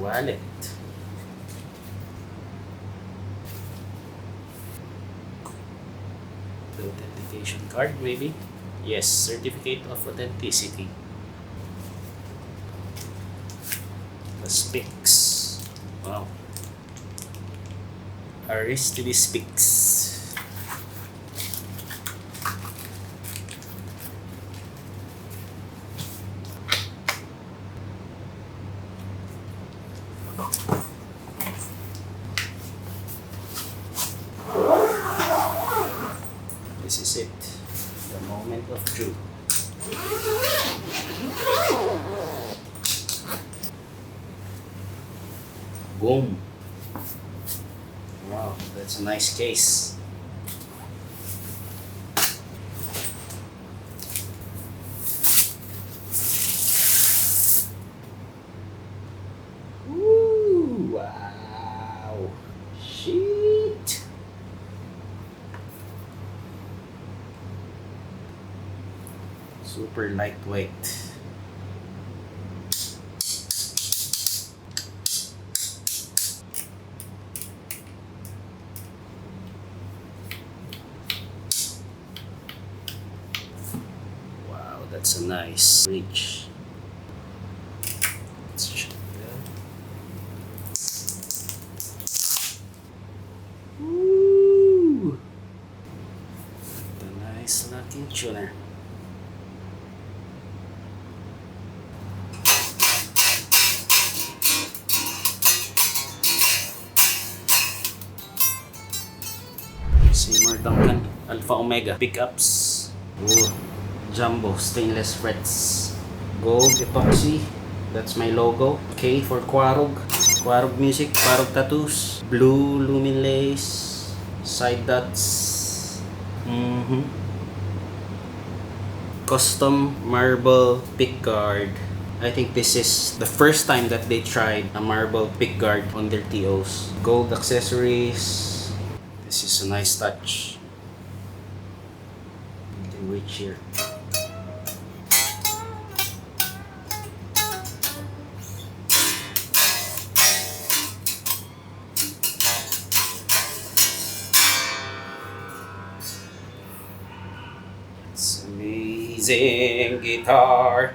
wallet. The authentication card, maybe? Yes, certificate of authenticity. The specs. Wow. Aristides specs. This is it. The moment of truth. Boom. Wow, that's a nice case. Woo! Wow. Shit. Super lightweight. Wow, that's a nice reach. Let's check that. Woo! The nice locking tuner. Seymour Duncan Alpha Omega pickups. Ooh, jumbo stainless frets. Gold epoxy. That's my logo. K for KWAROG. KWAROGMUSIC. KWAROG tattoos. Blue lumin lace. Side dots. Custom marble pickguard. I think this is the first time that they tried a marble pickguard on their TOs. Gold accessories. This is a nice touch. You can reach here. It's amazing guitar.